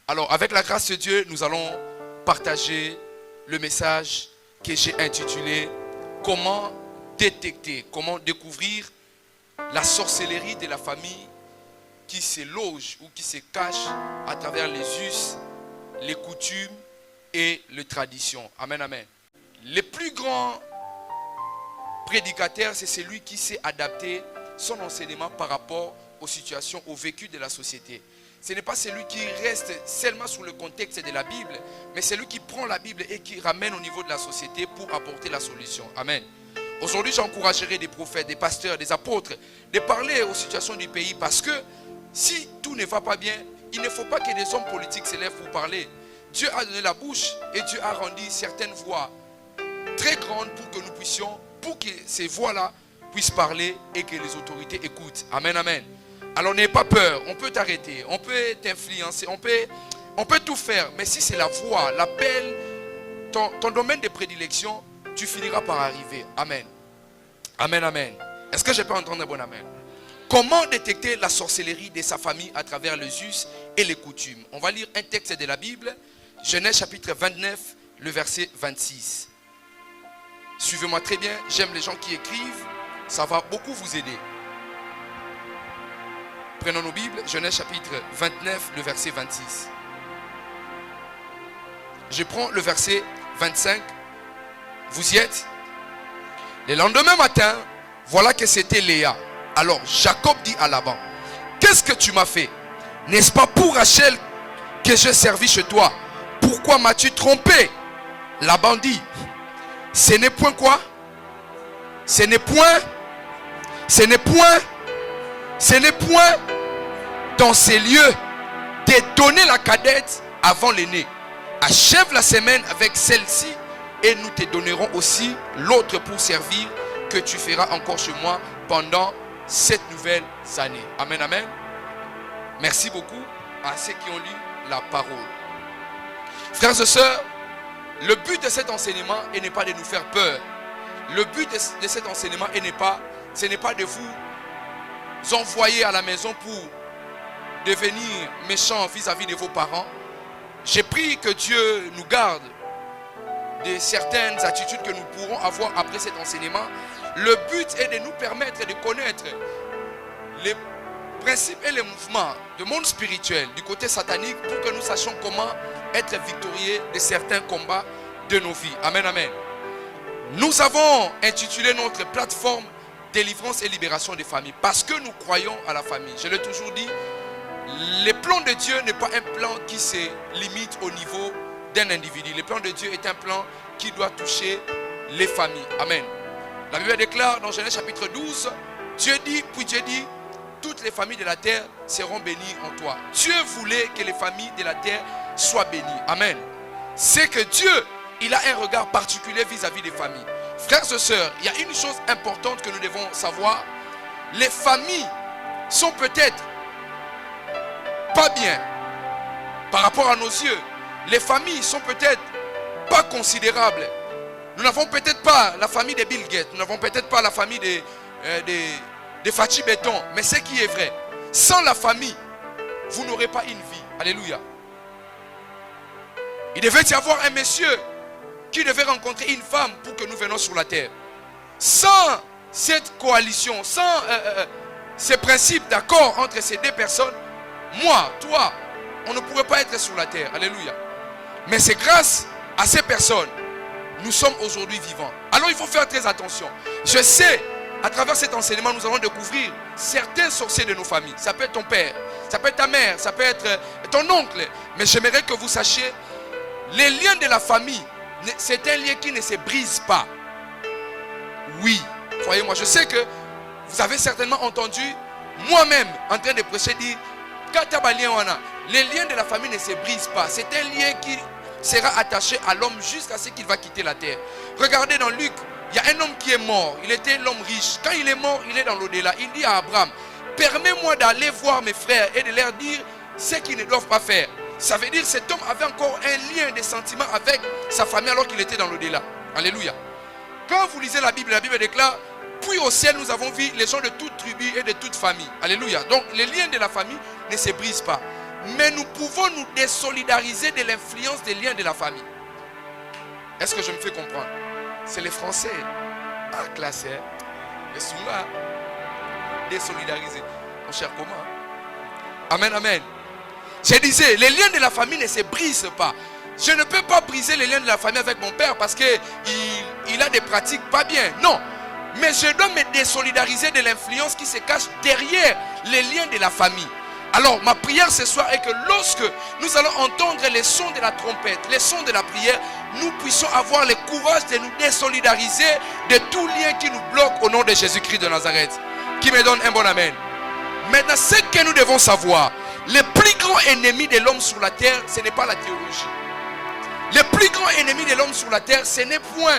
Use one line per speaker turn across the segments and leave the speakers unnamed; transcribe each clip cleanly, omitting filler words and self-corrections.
Alors, avec la grâce de Dieu, nous allons partager le message que j'ai intitulé « Comment détecter, comment découvrir la sorcellerie de la famille qui se loge ou qui se cache à travers les us, les coutumes et les traditions. » Amen, amen. Le plus grand prédicateur, c'est celui qui sait adapter son enseignement par rapport aux situations, au vécu de la société. Ce n'est pas celui qui reste seulement sous le contexte de la Bible, mais celui qui prend la Bible et qui ramène au niveau de la société pour apporter la solution. Amen. Aujourd'hui, j'encouragerai des prophètes, des pasteurs, des apôtres de parler aux situations du pays parce que si tout ne va pas bien, il ne faut pas que des hommes politiques se lèvent pour parler. Dieu a donné la bouche et Dieu a rendu certaines voix très grandes pour que nous puissions, pour que ces voix-là puissent parler et que les autorités écoutent. Amen, amen. Alors n'aie pas peur, on peut t'arrêter, on peut t'influencer, on peut tout faire. Mais si c'est la voix, l'appel, ton domaine de prédilection, tu finiras par arriver. Amen. Amen, amen. Est-ce que je peux entendre un bon amen? Comment détecter la sorcellerie de sa famille à travers les us et les coutumes? On va lire un texte de la Bible, Genèse chapitre 29, le verset 26. Suivez-moi très bien, j'aime les gens qui écrivent, ça va beaucoup vous aider. Prenons nos Bibles, Genèse chapitre 29, le verset 26. Je prends le verset 25. Vous y êtes? Le lendemain matin, voilà que c'était Léa. Alors Jacob dit à Laban, qu'est-ce que tu m'as fait? N'est-ce pas pour Rachel que j'ai servi chez toi? Pourquoi m'as-tu trompé? Laban dit, ce n'est point quoi? Ce n'est point dans ces lieux de donner la cadette avant l'aîné. Achève la semaine avec celle-ci et nous te donnerons aussi l'autre pour servir que tu feras encore chez moi pendant 7 nouvelles années. Amen, amen. Merci beaucoup à ceux qui ont lu la parole. Frères et sœurs, le but de cet enseignement n'est pas de nous faire peur. Le but de cet enseignement ce n'est pas de vous envoyer à la maison pour devenir méchant vis-à-vis de vos parents. J'ai pris que Dieu nous garde de certaines attitudes que nous pourrons avoir après cet enseignement. Le but est de nous permettre de connaître les principes et les mouvements du monde spirituel, du côté satanique, pour que nous sachions comment être victorieux de certains combats de nos vies. Amen, amen. Nous avons intitulé notre plateforme délivrance et libération des familles parce que nous croyons à la famille. Je l'ai toujours dit, le plan de Dieu n'est pas un plan qui se limite au niveau d'un individu. Le plan de Dieu est un plan qui doit toucher les familles. Amen. La Bible déclare dans Genèse chapitre 12, Dieu dit, toutes les familles de la terre seront bénies en toi. Dieu voulait que les familles de la terre soient bénies. Amen. C'est que Dieu, il a un regard particulier vis-à-vis des familles. Frères et sœurs, il y a une chose importante que nous devons savoir. Les familles sont peut-être pas bien par rapport à nos yeux. Les familles sont peut-être pas considérables. Nous n'avons peut-être pas la famille de Bill Gates. Nous n'avons peut-être pas la famille de Fachi Béton. Mais ce qui est vrai, sans la famille, vous n'aurez pas une vie. Alléluia. Il devait y avoir un monsieur qui devait rencontrer une femme pour que nous venions sur la terre. Sans cette coalition, sans ces principes d'accord entre ces deux personnes, moi, toi, on ne pourrait pas être sur la terre. Alléluia. Mais c'est grâce à ces personnes, nous sommes aujourd'hui vivants. Alors il faut faire très attention. Je sais, à travers cet enseignement, nous allons découvrir certains sorciers de nos familles. Ça peut être ton père, ça peut être ta mère, ça peut être ton oncle. Mais j'aimerais que vous sachiez, les liens de la famille, c'est un lien qui ne se brise pas. Oui, croyez-moi, je sais que vous avez certainement entendu moi-même en train de prêcher dire, les liens de la famille ne se brisent pas. C'est un lien qui sera attaché à l'homme jusqu'à ce qu'il va quitter la terre. Regardez dans Luc, il y a un homme qui est mort. Il était l'homme riche. Quand il est mort, il est dans l'au-delà. Il dit à Abraham, permets-moi d'aller voir mes frères et de leur dire ce qu'ils ne doivent pas faire. Ça veut dire que cet homme avait encore un lien de sentiment avec sa famille alors qu'il était dans l'au-delà. Alléluia. Quand vous lisez la Bible déclare, puis au ciel nous avons vu les gens de toute tribu et de toute famille. Alléluia. Donc les liens de la famille ne se brisent pas. Mais nous pouvons nous désolidariser de l'influence des liens de la famille. Est-ce que je me fais comprendre? C'est les Français. Ah, classe, hein? Les Soula. Désolidariser. Mon cher, comment? Amen, amen. Je disais, les liens de la famille ne se brisent pas. Je ne peux pas briser les liens de la famille avec mon père parce qu'il a des pratiques pas bien. Non. Mais je dois me désolidariser de l'influence qui se cache derrière les liens de la famille. Alors, ma prière ce soir est que lorsque nous allons entendre les sons de la trompette, les sons de la prière, nous puissions avoir le courage de nous désolidariser de tout lien qui nous bloque au nom de Jésus-Christ de Nazareth. Qui me donne un bon amen. Maintenant, ce que nous devons savoir, le plus grand ennemi de l'homme sur la terre, ce n'est pas la théologie. Le plus grand ennemi de l'homme sur la terre, ce n'est point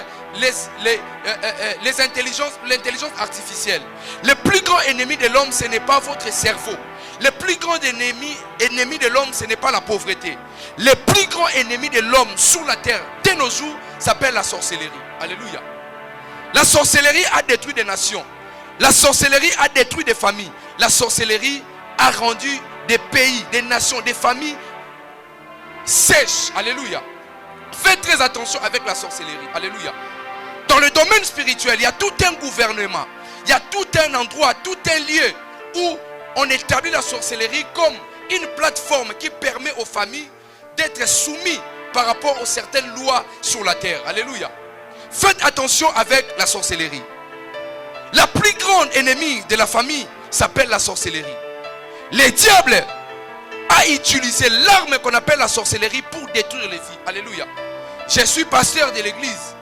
l'intelligence artificielle. Le plus grand ennemi de l'homme, ce n'est pas votre cerveau. Le plus grand ennemi de l'homme, ce n'est pas la pauvreté. Le plus grand ennemi de l'homme sur la terre, de nos jours, s'appelle la sorcellerie. Alléluia. La sorcellerie a détruit des nations. La sorcellerie a détruit des familles. La sorcellerie a rendu des pays, des nations, des familles sèches. Alléluia. Faites très attention avec la sorcellerie. Alléluia. Dans le domaine spirituel, il y a tout un gouvernement. Il y a tout un endroit, tout un lieu où on établit la sorcellerie comme une plateforme qui permet aux familles d'être soumises par rapport aux certaines lois sur la terre. Alléluia. Faites attention avec la sorcellerie. La plus grande ennemie de la famille s'appelle la sorcellerie. Le diable a utilisé l'arme qu'on appelle la sorcellerie pour détruire les vies. Alléluia. Je suis pasteur de l'église.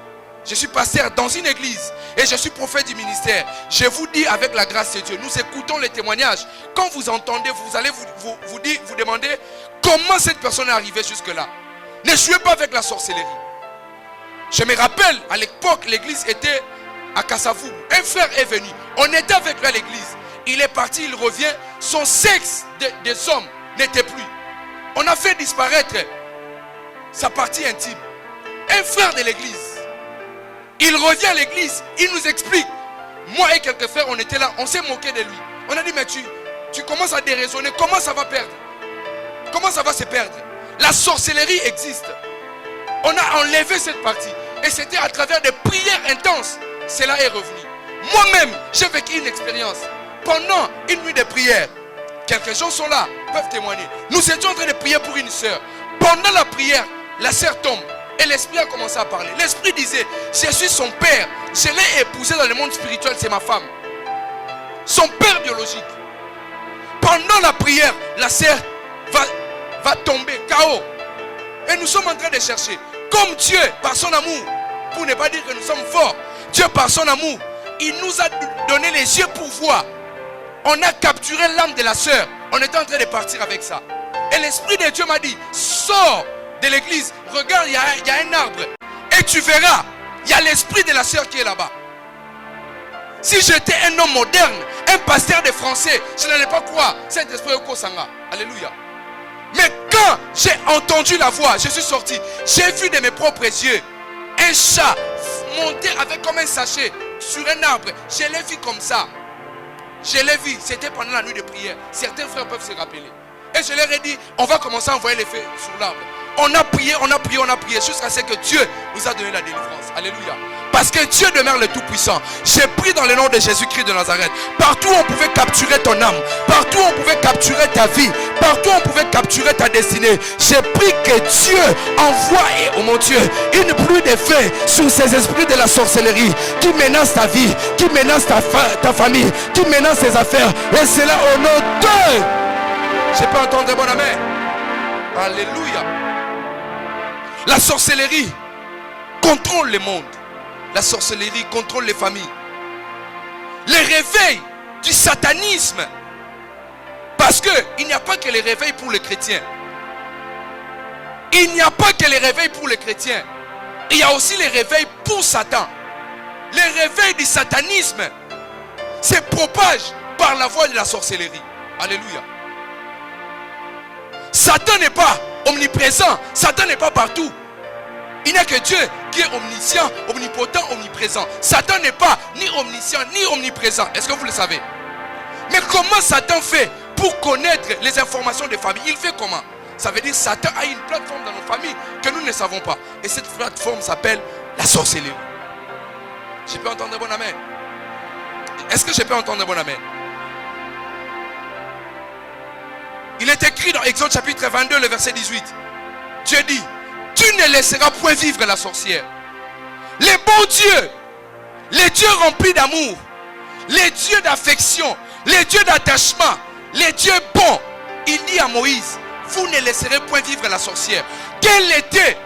Je suis pasteur dans une église. Et je suis prophète du ministère. Je vous dis avec la grâce de Dieu, nous écoutons les témoignages. Quand vous entendez, vous allez vous demander comment cette personne est arrivée jusque-là. Ne jouez pas avec la sorcellerie. Je me rappelle, à l'époque, l'église était à Kassavou. Un frère est venu. On était avec lui à l'église. Il est parti, il revient. Son sexe des hommes n'était plus. On a fait disparaître sa partie intime. Un frère de l'église. Il revient à l'église. Il nous explique. Moi et quelques frères, on était là. On s'est moqué de lui. On a dit, mais tu commences à déraisonner. Comment ça va perdre? Comment ça va se perdre? La sorcellerie existe. On a enlevé cette partie. Et c'était à travers des prières intenses. Cela est revenu. Moi-même, j'ai vécu une expérience. Pendant une nuit de prière, quelques gens sont là, peuvent témoigner. Nous étions en train de prier pour une sœur. Pendant la prière, la sœur tombe. Et l'esprit a commencé à parler. L'esprit disait, je suis son père. Je l'ai épousé dans le monde spirituel, c'est ma femme. Son père biologique. Pendant la prière, la sœur va tomber, KO. Et nous sommes en train de chercher. Comme Dieu, par son amour, pour ne pas dire que nous sommes forts, Dieu par son amour, il nous a donné les yeux pour voir. On a capturé l'âme de la sœur. On était en train de partir avec ça. Et l'esprit de Dieu m'a dit, sors de l'église, regarde, il y a un arbre. Et tu verras, il y a l'esprit de la sœur qui est là-bas. Si j'étais un homme moderne, un pasteur de français, je n'allais pas croire. Cet esprit au Kosanga. Alléluia. Mais quand j'ai entendu la voix, je suis sorti. J'ai vu de mes propres yeux un chat monter avec comme un sachet sur un arbre. Je l'ai vu comme ça. Je l'ai vu. C'était pendant la nuit de prière. Certains frères peuvent se rappeler. Et je leur ai dit, on va commencer à envoyer les feux sur l'arbre. On a prié, on a prié, on a prié jusqu'à ce que Dieu nous a donné la délivrance. Alléluia. Parce que Dieu demeure le Tout-Puissant. J'ai pris dans le nom de Jésus-Christ de Nazareth. Partout où on pouvait capturer ton âme. Partout où on pouvait capturer ta vie. Partout où on pouvait capturer ta destinée. J'ai pris que Dieu envoie, oh mon Dieu, une pluie de feu sur ces esprits de la sorcellerie qui menacent ta vie, qui menacent ta famille, qui menacent tes affaires. Et c'est là au nom de... Je peux entendre bon amen. Alléluia. La sorcellerie contrôle le monde. La sorcellerie contrôle les familles. Les réveils du satanisme. Parce qu'il n'y a pas que les réveils pour les chrétiens. Il n'y a pas que les réveils pour les chrétiens. Il y a aussi les réveils pour Satan. Les réveils du satanisme se propagent par la voie de la sorcellerie. Alléluia. Satan n'est pas omniprésent. Satan n'est pas partout. Il n'y a que Dieu qui est omniscient, omnipotent, omniprésent. Satan n'est pas ni omniscient ni omniprésent. Est-ce que vous le savez? Mais comment Satan fait pour connaître les informations des familles. Il fait comment? Ça veut dire Satan a une plateforme dans nos familles que nous ne savons pas. Et cette plateforme s'appelle la sorcellerie. Je peux entendre un bon amen? Est-ce que je peux entendre un bon amen? Il est écrit dans Exode chapitre 22, le verset 18. Dieu dit, tu ne laisseras point vivre la sorcière. Les bons dieux, les dieux remplis d'amour, les dieux d'affection, les dieux d'attachement, les dieux bons. Il dit à Moïse, vous ne laisserez point vivre la sorcière. Quelle était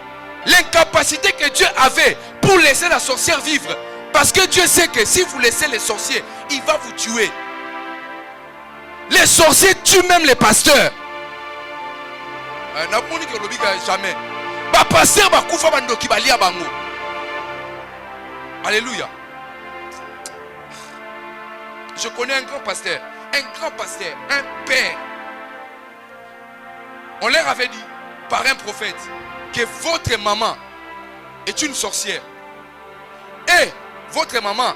l'incapacité que Dieu avait pour laisser la sorcière vivre? Parce que Dieu sait que si vous laissez les sorciers, il va vous tuer. Les sorciers tuent même les pasteurs. Jamais. Alléluia. Je connais un grand pasteur, un père. On leur avait dit par un prophète que votre maman est une sorcière. Et votre maman,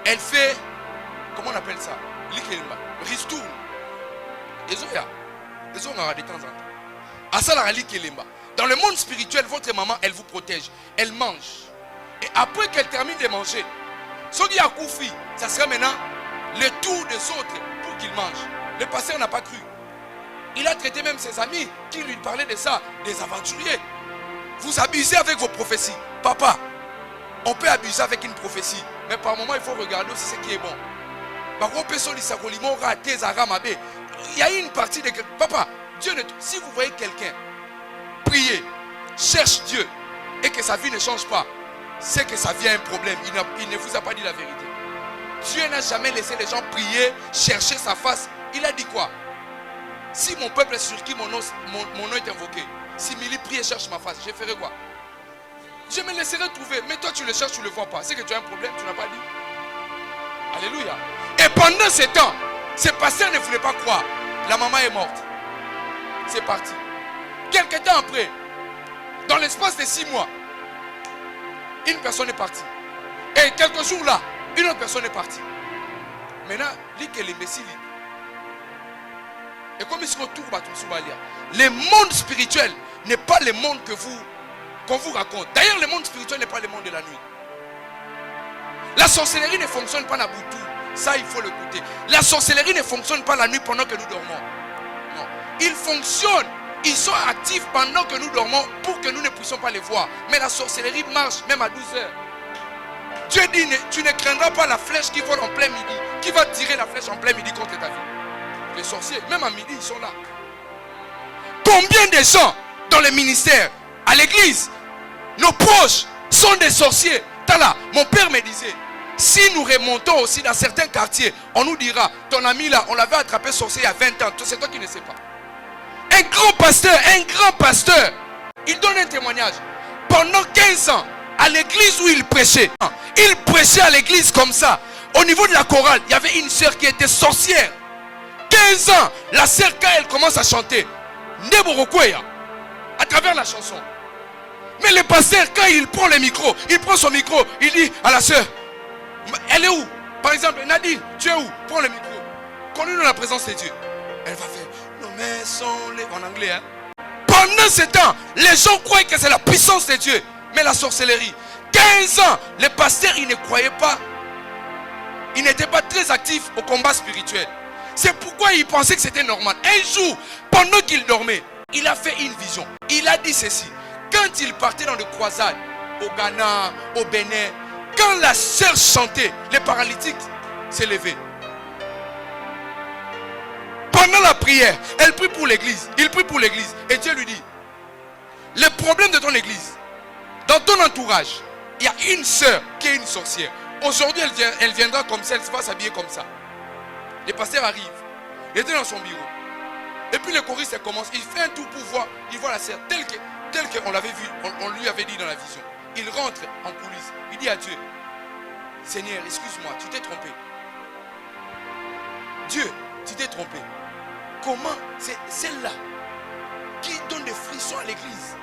elle fait, comment on appelle ça? Ristourne. Ils ont de temps en temps. Dans le monde spirituel, votre maman, elle vous protège. Elle mange. Et après qu'elle termine de manger, ce qui a Koufi, ça sera maintenant le tour des autres pour qu'ils mangent. Le pasteur n'a pas cru. Il a traité même ses amis qui lui parlaient de ça, des aventuriers. Vous abusez avec vos prophéties. Papa, on peut abuser avec une prophétie, mais par moment il faut regarder aussi ce qui est bon. Il y a une partie de... Papa, Dieu ne... si vous voyez quelqu'un prier, cherche Dieu et que sa vie ne change pas, c'est que ça vient un problème. Il ne vous a pas dit la vérité. Dieu n'a jamais laissé les gens prier, chercher sa face. Il a dit quoi? Si mon peuple est sur qui mon nom est invoqué, si Mili prie et cherche ma face, je ferai quoi? Je me laisserai trouver. Mais toi tu le cherches, tu ne le vois pas. C'est que tu as un problème, tu n'as pas dit. Alléluia. Et pendant ce temps, ce pasteur ne voulait pas croire. La maman est morte. C'est parti. Quelque temps après, dans l'espace de 6 mois, une personne est partie. Et quelques jours là, une autre personne est partie. Maintenant, lit que l'imbécile. Et comme il se retrouve à tout le monde spirituel n'est pas le monde qu'on vous raconte. D'ailleurs, le monde spirituel n'est pas le monde de la nuit. La sorcellerie ne fonctionne pas à Boutou. Ça, il faut le goûter. La sorcellerie ne fonctionne pas la nuit pendant que nous dormons. Non. Ils fonctionnent. Ils sont actifs pendant que nous dormons pour que nous ne puissions pas les voir. Mais la sorcellerie marche même à 12 heures. Dieu dit, tu ne craindras pas la flèche qui vole en plein midi. Qui va tirer la flèche en plein midi contre ta vie? Les sorciers, même à midi, ils sont là. Combien de gens dans le ministère, à l'église, nos proches sont des sorciers? Tala, mon père me disait, si nous remontons aussi dans certains quartiers, on nous dira, ton ami là, on l'avait attrapé sorcier il y a 20 ans. C'est toi qui ne sais pas. Un grand pasteur, il donne un témoignage. Pendant 15 ans, à l'église où il prêchait à l'église comme ça. Au niveau de la chorale, il y avait une sœur qui était sorcière. 15 ans, la sœur, quand elle commence à chanter, à travers la chanson. Mais le pasteur, quand il prend son micro, il dit à la sœur, elle est où? Par exemple, Nadine, tu es où? Prends le micro. Connais-nous la présence de Dieu. Elle va faire, nos mains sont les... En anglais, hein. Pendant ce temps, les gens croient que c'est la puissance de Dieu. Mais la sorcellerie, 15 ans, les pasteurs, ils ne croyaient pas. Ils n'étaient pas très actifs au combat spirituel. C'est pourquoi ils pensaient que c'était normal. Un jour, pendant qu'il dormait, il a fait une vision. Il a dit ceci. Quand il partait dans les croisades, au Ghana, au Bénin, quand la sœur chantait, les paralytiques s'élevaient. Pendant la prière, elle prie pour l'église. Il prie pour l'église. Et Dieu lui dit, le problème de ton église, dans ton entourage, il y a une sœur qui est une sorcière. Aujourd'hui, elle viendra comme ça, elle va s'habiller comme ça. Le pasteur arrive. Il était dans son bureau. Et puis le choriste commence. Il fait un tour pour voir. Il voit la sœur telle qu'on l'avait vu. On lui avait dit dans la vision. Il rentre en coulisses. Il dit à Dieu, Seigneur, excuse-moi, tu t'es trompé. Dieu, tu t'es trompé. Comment c'est celle-là qui donne des frissons à l'église,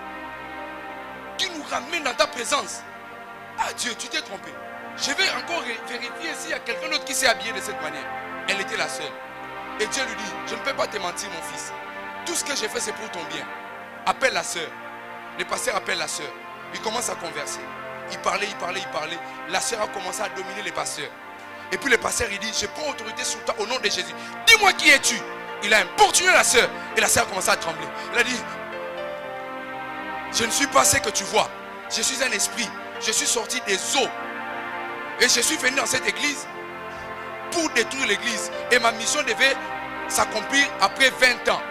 qui nous ramène dans ta présence? Ah Dieu, tu t'es trompé. Je vais encore vérifier s'il y a quelqu'un d'autre qui s'est habillé de cette manière. Elle était la seule. Et Dieu lui dit, je ne peux pas te mentir mon fils. Tout ce que j'ai fait c'est pour ton bien. Appelle la sœur. Le pasteur appelle la sœur. Il commence à converser. Il parlait. La sœur a commencé à dominer les pasteurs. Et puis le pasteur il dit, je prends autorité sur toi au nom de Jésus. Dis-moi qui es-tu? Il a importuné la sœur. Et la sœur a commencé à trembler. Elle a dit, je ne suis pas ce que tu vois. Je suis un esprit. Je suis sorti des eaux. Et je suis venu dans cette église pour détruire l'église. Et ma mission devait s'accomplir après 20 ans.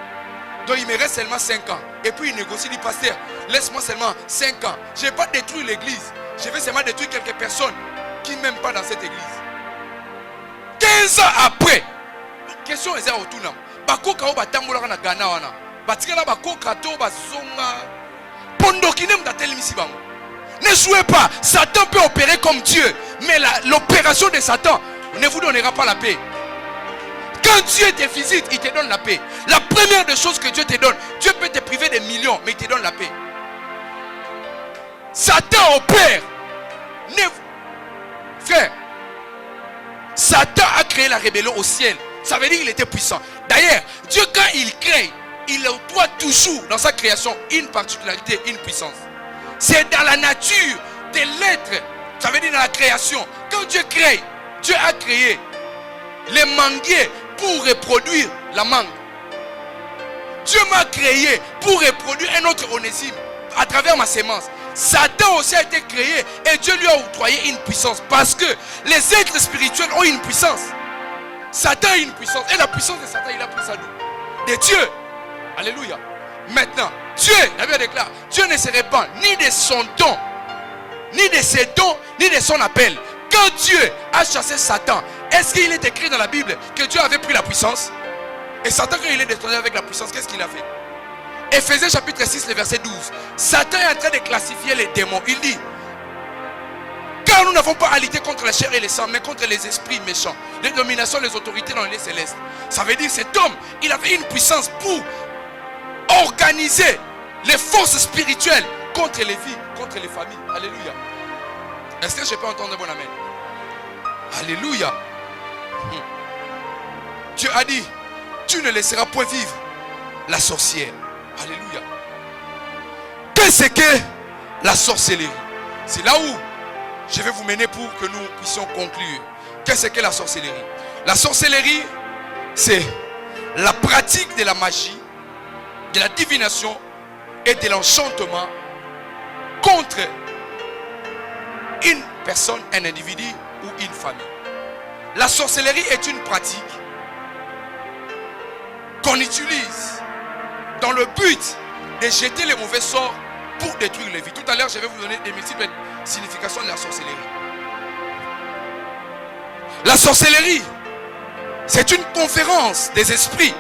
Donc il me reste seulement 5 ans. Et puis il négocie, il dit, pasteur, laisse-moi seulement 5 ans. Je ne vais pas détruire l'église. Je vais seulement détruire quelques personnes qui ne m'aiment pas dans cette église. 15 ans après, question est autour de bakoka batambola na Ghana wana. Batikala bakoka to bazonga. Pondokine mtatelemisi bango. Ne jouez pas. Satan peut opérer comme Dieu. Mais l'opération de Satan ne vous donnera pas la paix. Quand Dieu te visite, il te donne la paix. La première des choses que Dieu te donne, Dieu peut te priver des millions, mais il te donne la paix. Satan opère. Frère, Satan a créé la rébellion au ciel. Ça veut dire qu'il était puissant. D'ailleurs, Dieu quand il crée, il doit toujours dans sa création une particularité, une puissance. C'est dans la nature de l'être. Ça veut dire dans la création. Quand Dieu crée, Dieu a créé les manguiers pour reproduire la mangue. Dieu m'a créé pour reproduire un autre onésime à travers ma sémence. Satan aussi a été créé et Dieu lui a octroyé une puissance parce que les êtres spirituels ont une puissance. Satan a une puissance et la puissance de Satan il a pris ça d'où? De Dieu. Alléluia. Maintenant, Dieu, la Bible déclare, Dieu ne se répand ni de son don, ni de ses dons, ni de son appel. Quand Dieu a chassé Satan, est-ce qu'il est écrit dans la Bible que Dieu avait pris la puissance? Et Satan, quand il est détourné avec la puissance, qu'est-ce qu'il a fait? Éphésiens chapitre 6, le verset 12. Satan est en train de classifier les démons. Il dit, car nous n'avons pas à lutter contre la chair et le sang, mais contre les esprits méchants, les dominations, les autorités dans les lieux célestes. Ça veut dire cet homme, il avait une puissance pour organiser les forces spirituelles contre les vies, contre les familles. Alléluia. Est-ce que je peux entendre un bon amen? Alléluia. Dieu a dit, tu ne laisseras point vivre la sorcière. Alléluia. Qu'est-ce que la sorcellerie? C'est là où je vais vous mener pour que nous puissions conclure. Qu'est-ce que la sorcellerie? La sorcellerie, c'est la pratique de la magie, de la divination et de l'enchantement contre une personne, un individu ou une famille. La sorcellerie est une pratique qu'on utilise dans le but de jeter les mauvais sorts pour détruire les vies. Tout à l'heure, je vais vous donner des multiples significations de la sorcellerie. La sorcellerie, c'est une conférence des esprits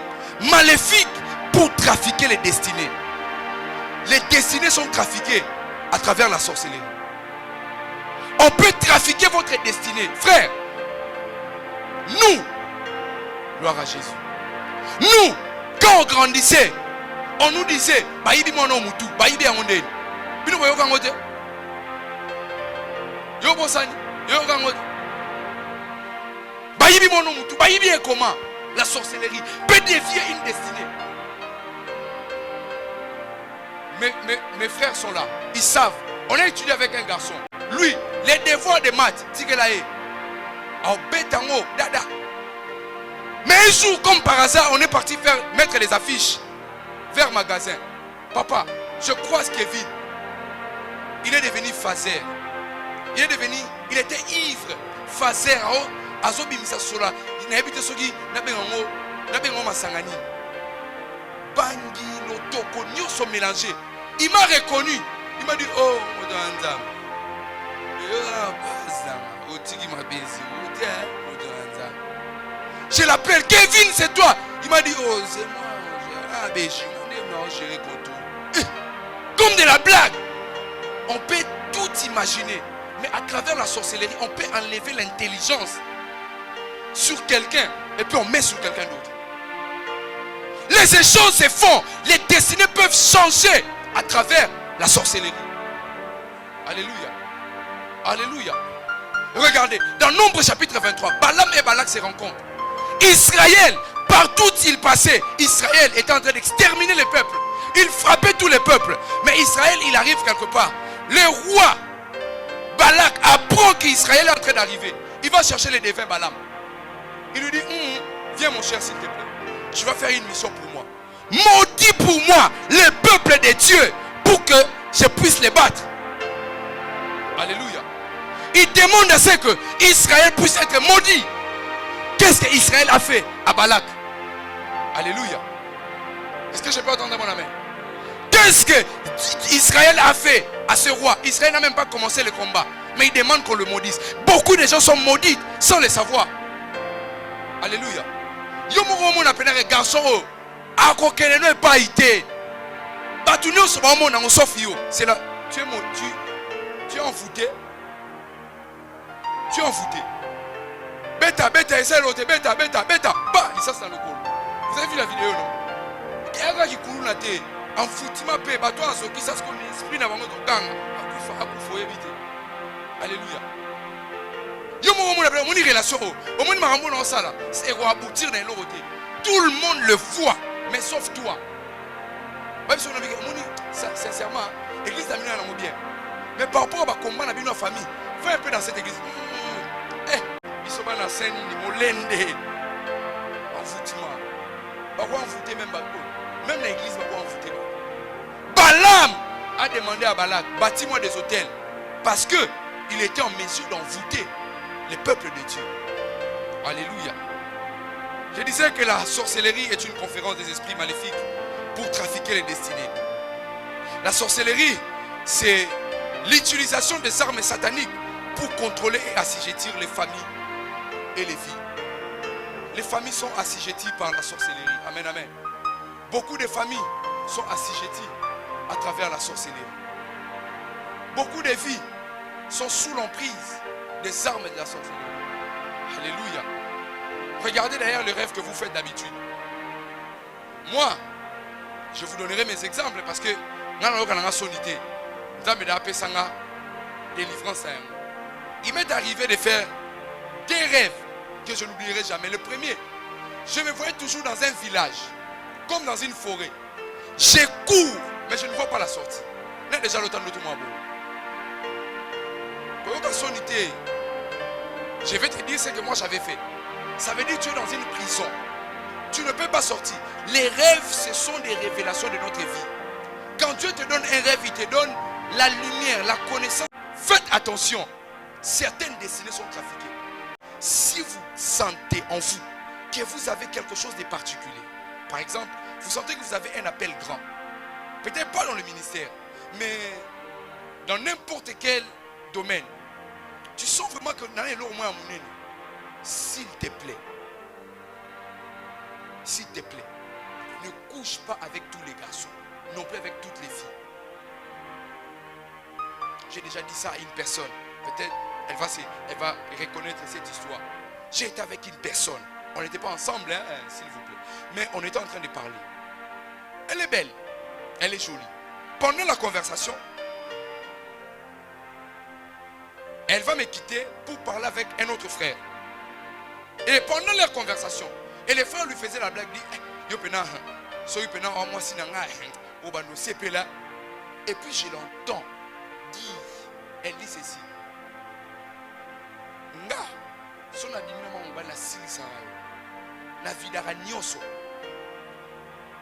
maléfiques pour trafiquer les destinées. Les destinées sont trafiquées à travers la sorcellerie. On peut trafiquer votre destinée. Frère, nous, gloire à Jésus, nous, quand on grandissait, on nous disait, Baïbi mono mutu, Baïbi amondé. Bino boyo kangote. Yo bosani, yo kangote. Baïbi mono mutu, Baïbi est comment? La sorcellerie peut dévier une destinée. Mes frères sont là, ils savent. On a étudié avec un garçon. Lui, les devoirs de maths, Tigelae. Alors, bétango, dada. Mais un jour, comme par hasard, on est parti mettre les affiches vers magasin. Papa, je croise Kevin. Il est devenu phaser. Il était ivre. Phaser. Azobimisa sola. Il n'a habité sogi. Nabengo masangani. Bangi, lotoko, nous sommes mélangés. Il m'a reconnu. Il m'a dit, oh, Modanzam. Je l'appelle, Kevin, c'est toi. Il m'a dit, oh, c'est moi. Comme de la blague. On peut tout imaginer. Mais à travers la sorcellerie, on peut enlever l'intelligence sur quelqu'un. Et puis on met sur quelqu'un d'autre. Les échanges se font. Les destinées peuvent changer à travers la sorcellerie. Alléluia. Alléluia. Regardez, dans Nombre chapitre 23, Balaam et Balak se rencontrent. Israël Partout où il passait, Israël était en train d'exterminer les peuples. Il frappait tous les peuples. Mais Israël, il arrive quelque part. Le roi Balak apprend qu'Israël est en train d'arriver. Il va chercher les défunts Balaam. Il lui dit, viens mon cher s'il te plaît. Je vais faire une mission pour moi. Maudit pour moi le peuple de Dieu pour que je puisse les battre. Alléluia. Il demande à ce que Israël puisse être maudit. Qu'est-ce qu'Israël a fait à Balak? Alléluia. Est-ce que je peux entendre mon amen? Qu'est-ce que Israël a fait à ce roi? Israël n'a même pas commencé le combat, mais il demande qu'on le maudisse. Beaucoup de gens sont maudits sans le savoir. Alléluia. Yo mo na pena garçon ako keneno pas été. Batunyo so ba mo na sauf yo. C'est là tu es envoûté. Tu es envoûté. Beta essaie l'autre beta. Bah, ça c'est dans le col. Vous avez vu la vidéo non? Et un gars qui coule la tête en foutima paix, bah toi ce qui ça ce qu'on esprit n'a pas de gang. Akufa éviter. Alléluia. Yo mo mon relation au monde marambo dans ça là, c'est quoi aboutir dans l'autre. Tout le monde le voit, mais sauf toi. Même si on a vu que sincèrement, l'église d'Amina est bien. Mais par rapport à combat dans la famille, va un peu dans cette église. Ils sont dans la scène, ils sont molendés. Envoûtement. Pourquoi envoûter même Bakou? Même l'église, pourquoi envoûter? Balaam a demandé à Balak, bâtis-moi des hôtels. Parce qu'il était en mesure d'envoûter les peuples de Dieu. Alléluia. Je disais que la sorcellerie est une conférence des esprits maléfiques pour trafiquer les destinées. La sorcellerie, c'est l'utilisation des armes sataniques pour contrôler et assujettir les familles et les vies. Les familles sont assujetties par la sorcellerie. Amen, amen. Beaucoup de familles sont assujetties à travers la sorcellerie. Beaucoup de vies sont sous l'emprise des armes de la sorcellerie. Alléluia. Regardez d'ailleurs le rêve que vous faites d'habitude. Moi, je vous donnerai mes exemples parce que il m'est arrivé de faire des rêves que je n'oublierai jamais. Le premier, je me voyais toujours dans un village, comme dans une forêt. Je cours, mais je ne vois pas la sortie. Déjà le temps de tout moi. Je vais te dire ce que moi j'avais fait. Ça veut dire que tu es dans une prison. Tu ne peux pas sortir. Les rêves, ce sont des révélations de notre vie. Quand Dieu te donne un rêve, il te donne la lumière, la connaissance. Faites attention. Certaines destinées sont trafiquées. Si vous sentez en vous que vous avez quelque chose de particulier, par exemple, vous sentez que vous avez un appel grand, peut-être pas dans le ministère, mais dans n'importe quel domaine, tu sens vraiment que dans les moins s'il te plaît, ne couche pas avec tous les garçons, non plus avec toutes les filles. J'ai déjà dit ça à une personne. Peut-être elle va reconnaître cette histoire. J'ai été avec une personne. On n'était pas ensemble, hein, s'il vous plaît. Mais on était en train de parler. Elle est belle. Elle est jolie. Pendant la conversation, elle va me quitter pour parler avec un autre frère. Et pendant leur conversation, et les frères lui faisaient la blague, dit, et puis je l'entends dire, elle dit ceci. Nga, son abimement on va la silisa, la vie d'Aranioso,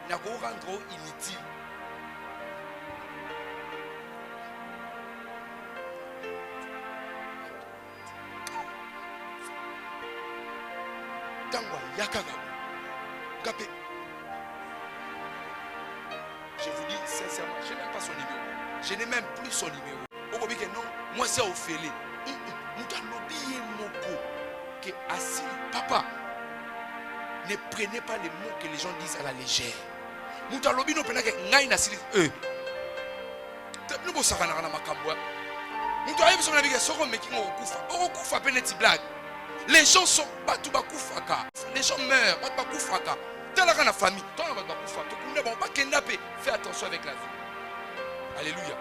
n'a pas rendre inutile. Je vous dis sincèrement, je n'ai même pas son numéro. Je n'ai même plus son numéro. Non, moi c'est Ophélie. Papa, ne prenez pas les mots que les gens disent à la légère. Les gens sont les gens meurent. Dans la famille, fais attention avec la vie. Alléluia.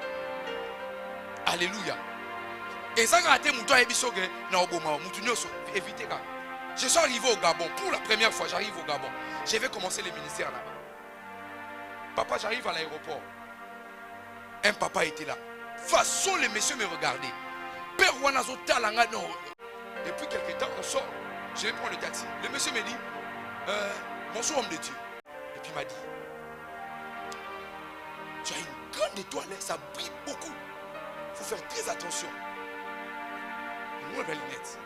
Alléluia. Et ça a été mon toit et éviter. Je suis arrivé au Gabon. Pour la première fois, j'arrive au Gabon. Je vais commencer les ministères là-bas. Papa, j'arrive à l'aéroport. Un papa était là. Façon, les messieurs me regardaient. Père Wanazo Talanga, non. Et puis quelques temps, on sort. Je vais prendre le taxi. Le monsieur me dit, bonjour homme de Dieu. Et puis il m'a dit, tu as une grande étoile, ça brille beaucoup. Il faut faire très attention. Nous, on a les lunettes.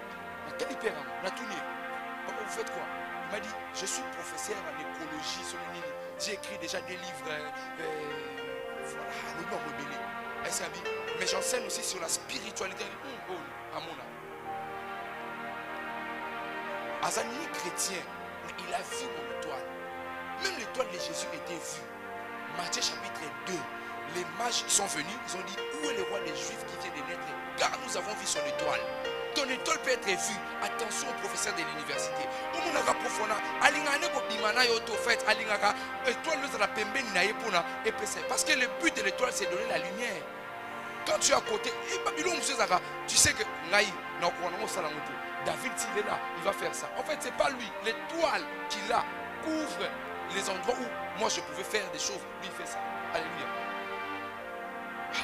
On a quel hyper, on a tourné. Papa, vous faites quoi? Il m'a dit, je suis professeur en écologie. J'ai écrit déjà des livres. Voilà, le nom rebellé. Mais j'enseigne aussi sur la spiritualité. À mon âme. Azani chrétien, mais il a vu mon étoile. Même l'étoile de Jésus était vue. Matthieu chapitre 2. Les mages sont venus, ils ont dit, où est le roi des Juifs qui vient de naître? Car nous avons vu son étoile. Ton étoile peut être vue. Attention aux professeurs de l'université. Parce que le but de l'étoile, c'est de donner la lumière. Quand tu es à côté, tu sais que David, s'il est là, il va faire ça. En fait, ce n'est pas lui. L'étoile qu'il a couvre les endroits où moi je pouvais faire des choses. Lui, il fait ça. Alléluia.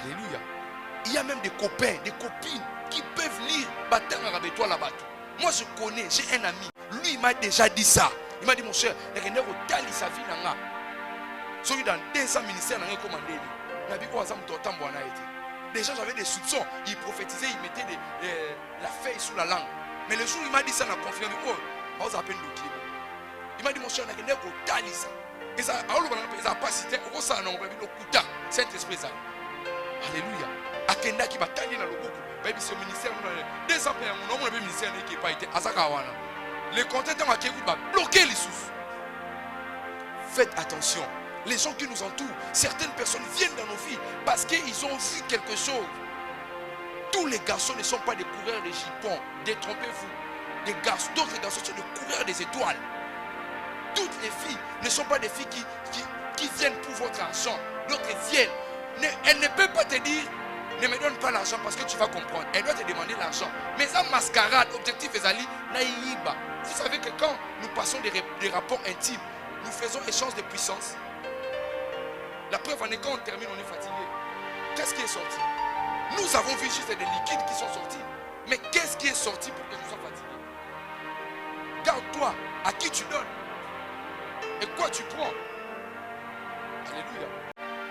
Alléluia. Il y a même des copains, des copines qui peuvent lire Batang avec toi là-bas. Moi, je connais, j'ai un ami. Lui, il m'a déjà dit ça. Il m'a dit, mon cher, il y a sa vie. Celui dans 200 ministères, il a commandé. Déjà, j'avais des soupçons. Il prophétisait, il mettait la feuille sous la langue. Mais le jour où il m'a dit ça, il a confirmé. Oh, on s'appelle le climat. Il m'a dit, mon cher, il y a ça. Et ça, il n'a pas cité. Saint-Esprit. Alléluia. Akenda qui va tailler dans le groupe. Baby, ce ministère, des ans, on a un ministère qui n'a pas été. Les contents qui va bloquer les sous. Faites attention. Les gens qui nous entourent, certaines personnes viennent dans nos vies parce qu'ils ont vu quelque chose. Tous les garçons ne sont pas des coureurs de jupons. Détrompez-vous. D'autres garçons sont des coureurs des étoiles. Toutes les filles ne sont pas des filles qui viennent pour votre argent. D'autres viennent. Elle ne peut pas te dire, ne me donne pas l'argent parce que tu vas comprendre. Elle doit te demander l'argent. Mais ça mascarade, objectif Ezali, naïba. Vous savez que quand nous passons des rapports intimes, nous faisons échange de puissance. La preuve en est quand on termine, on est fatigué. Qu'est-ce qui est sorti? Nous avons vu juste des liquides qui sont sortis. Mais qu'est-ce qui est sorti pour que nous soyons fatigués? Garde-toi à qui tu donnes et quoi tu prends. Alléluia.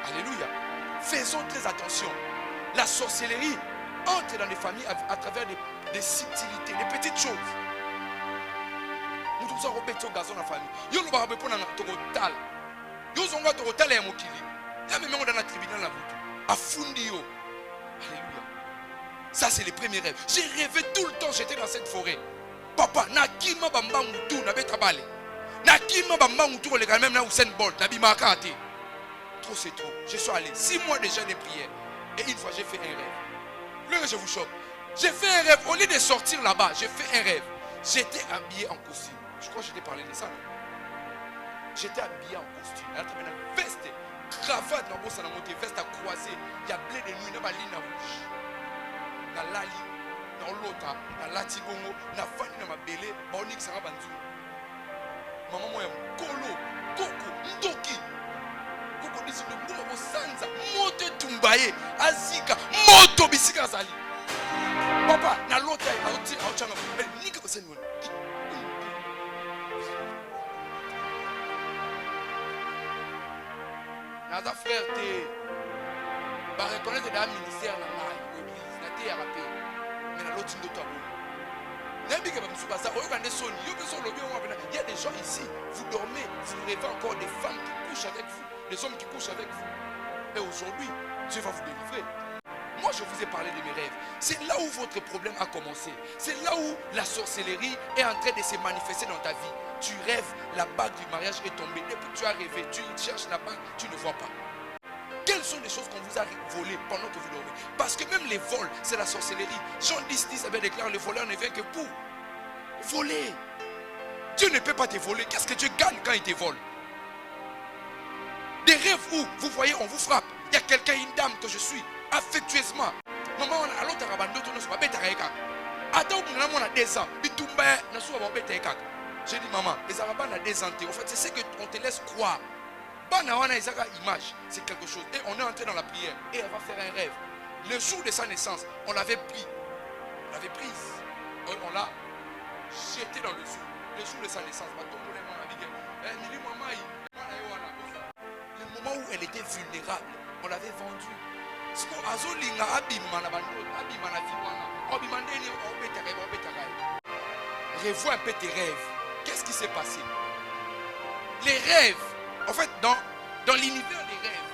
Alléluia. Faisons très attention. La sorcellerie entre dans les familles à travers des subtilités, des petites choses. Nous devons répéter au gazon dans la famille. Nous devons répéter au total. Nous devons répéter au total et à Mokili. Il y a même dans la tribunal là. À Fundio. Alléluia. Ça c'est les premiers rêves. J'ai rêvé tout le temps, j'étais dans cette forêt. Papa, nakima bamba mutu na betabale. Nakima bamba mutu le gars même na Usain Bolt, na bimakate. Trop c'est trop. Je suis allé 6 mois déjà de prière. Et une fois j'ai fait un rêve. Là je vous choque. J'ai fait un rêve. Au lieu de sortir là-bas, j'ai fait un rêve. J'étais habillé en costume. Je crois que je t'ai parlé de ça. J'étais habillé en costume. Là, tu as une veste, cravate dans la veste à croiser. Il y a blé de nuit, il y a une ligne rouge. Dans l'ali, dans l'autre, dans l'atigongo, dans la famille, dans ma belé, dans l'onyx, ça va bandu. Maman, moi, kolo, koko, ndoki. Koko, disi, le boum, au sanza, moto tumbaye, azika, moto bisika zali. Papa, na l'autre, il y a un autre, mais nika ko sen. Naza frère, tu vas reconnaître dans le ministère, dans l'église, dans tes rappels. Mais dans l'autre, tu dois il y a des gens ici, vous dormez, vous rêvez encore des femmes qui couchent avec vous, des hommes qui couchent avec vous. Et aujourd'hui, Dieu va vous délivrer. Moi, je vous ai parlé de mes rêves. C'est là où votre problème a commencé. C'est là où la sorcellerie est en train de se manifester dans ta vie. Tu rêves, la bague du mariage est tombée. Depuis que tu as rêvé, tu cherches la bague, tu ne vois pas. Quelles sont les choses qu'on vous a volées pendant que vous dormez? Parce que même les vols, c'est la sorcellerie. Jean 10 avait déclaré, le voleur ne vient que pour voler. Dieu ne peut pas te voler. Qu'est-ce que Dieu gagne quand il te vole? Des rêves où vous voyez, on vous frappe. Il y a quelqu'un, une dame que je suis, affectueusement. Maman, alors tu as abandonné ton Attends, on a 2 ans. J'ai dit, maman, les Arabes ont 2 ans. En fait, c'est ce qu'on te laisse croire. Image, c'est quelque chose. Et on est entré dans la prière. Et elle va faire un rêve. Le jour de sa naissance, on l'avait pris. On l'avait prise. On l'a jeté dans le jour. Le jour de sa naissance. Le moment où elle était vulnérable, on l'avait vendue. Revois un peu tes rêves. Qu'est-ce qui s'est passé? Les rêves, en fait, dans l'univers des rêves,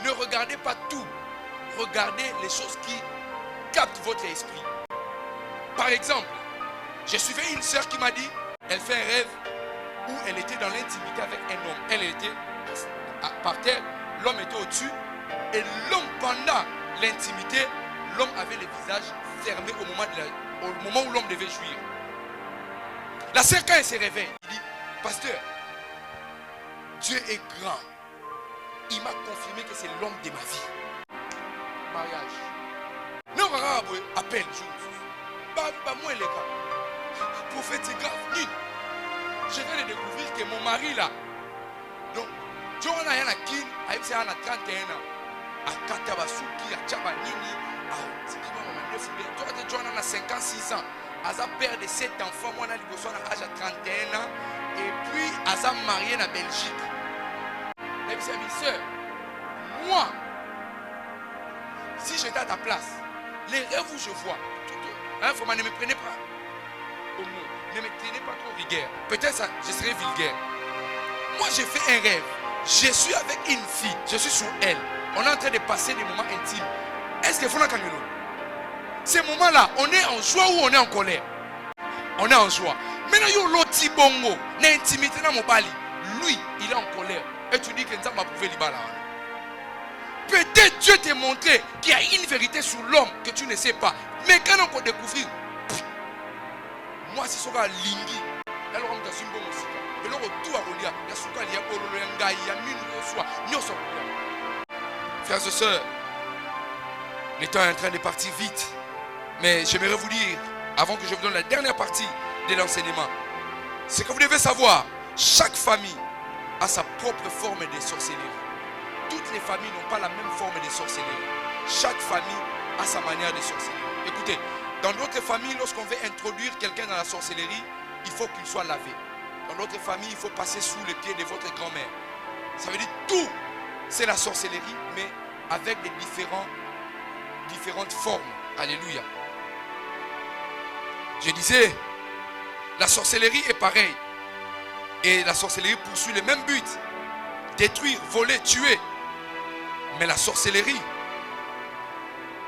ne regardez pas tout. Regardez les choses qui captent votre esprit. Par exemple, j'ai suivi une sœur qui m'a dit, elle fait un rêve où elle était dans l'intimité avec un homme. Elle était par terre, l'homme était au-dessus. Et l'homme, pendant l'intimité, l'homme avait le visage fermé au moment où l'homme devait jouir. La sœur, quand elle se réveille, il dit, pasteur, Dieu est grand. Il m'a confirmé que c'est l'homme de ma vie. Mariage. Non, appelle, moi, les gars. Prophète, c'est grave. Je viens de découvrir que mon mari là. Donc, Dieu a un akin, il a 31 ans. À Katabasuki, à Tchabanini, à Dieu a 56 ans. Aza père de 7 enfants, moi je suis à l'âge de 31 ans. Et puis, Aza marié en Belgique. Et puis, mes soeurs, moi, si j'étais à ta place, les rêves où je vois, ne me prenez pas au mot, ne me tenez pas trop rigueur. Peut-être ça, je serai vulgaire. Moi, j'ai fait un rêve. Je suis avec une fille, je suis sur elle. On est en train de passer des moments intimes. Est-ce que vous avez vu? Ces moments-là, on est en joie ou on est en colère? On est en joie. Maintenant, il y a l'autre bongo, l'intimité dans mon bali. Lui, il est en colère. Et tu dis que nous avons prouvé l'ibala. Peut-être Dieu t'a montré qu'il y a une vérité sur l'homme que tu ne sais pas. Mais quand on peut découvrir, moi, c'est ce que lingi. Alors, on a un bon aussi. Et là, tout a relié. Il y a ce qu'il y a un il y a une soit. Frères et sœurs, le temps est en train de partir vite. Mais j'aimerais vous dire, avant que je vous donne la dernière partie de l'enseignement, c'est que vous devez savoir, chaque famille a sa propre forme de sorcellerie. Toutes les familles n'ont pas la même forme de sorcellerie. Chaque famille a sa manière de sorcellerie. Écoutez, dans notre famille, lorsqu'on veut introduire quelqu'un dans la sorcellerie, il faut qu'il soit lavé. Dans notre famille, il faut passer sous les pieds de votre grand-mère. Ça veut dire tout, c'est la sorcellerie, mais avec des différentes formes. Alléluia. Je disais, la sorcellerie est pareille. Et la sorcellerie poursuit le même but. Détruire, voler, tuer. Mais la sorcellerie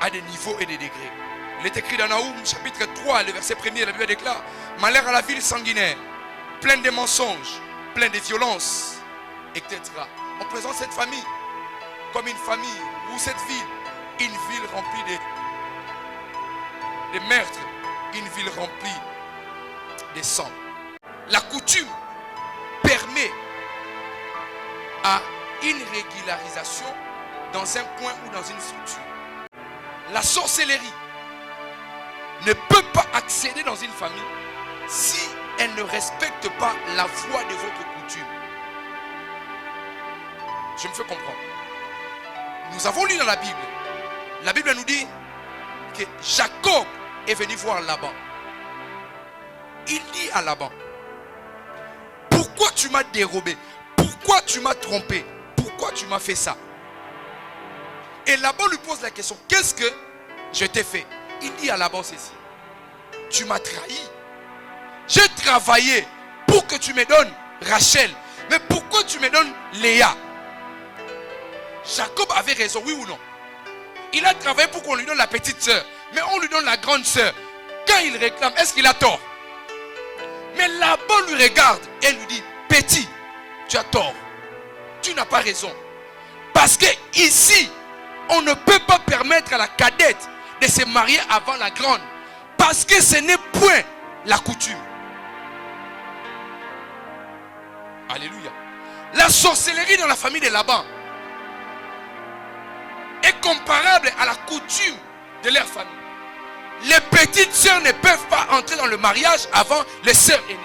a des niveaux et des degrés. Il est écrit dans Naoum, chapitre 3, le verset 1er, la Bible déclare: malheur à la ville sanguinaire, pleine de mensonges, pleine de violences, etc. On présente cette famille comme une famille, ou cette ville, une ville remplie de meurtres, une ville remplie de sang. La coutume permet à une régularisation dans un point ou dans une structure. La sorcellerie ne peut pas accéder dans une famille si elle ne respecte pas la voie de votre coutume. Je me fais comprendre. Nous avons lu dans la Bible. La Bible nous dit que Jacob est venu voir Laban. Il dit à Laban: pourquoi tu m'as dérobé? Pourquoi tu m'as trompé? Pourquoi tu m'as fait ça? Et Laban lui pose la question: qu'est-ce que je t'ai fait? Il dit à Laban ceci: tu m'as trahi. J'ai travaillé pour que tu me donnes Rachel. Mais pourquoi tu me donnes Léa? Jacob avait raison, oui ou non? Il a travaillé pour qu'on lui donne la petite sœur, mais on lui donne la grande sœur. Quand il réclame, est-ce qu'il a tort? Mais Laban lui regarde et lui dit: petit, tu as tort. Tu n'as pas raison. Parce que ici, on ne peut pas permettre à la cadette de se marier avant la grande. Parce que ce n'est point la coutume. Alléluia. La sorcellerie dans la famille de Laban est comparable à la coutume de leur famille. Les petites sœurs ne peuvent pas entrer dans le mariage avant les sœurs aînées.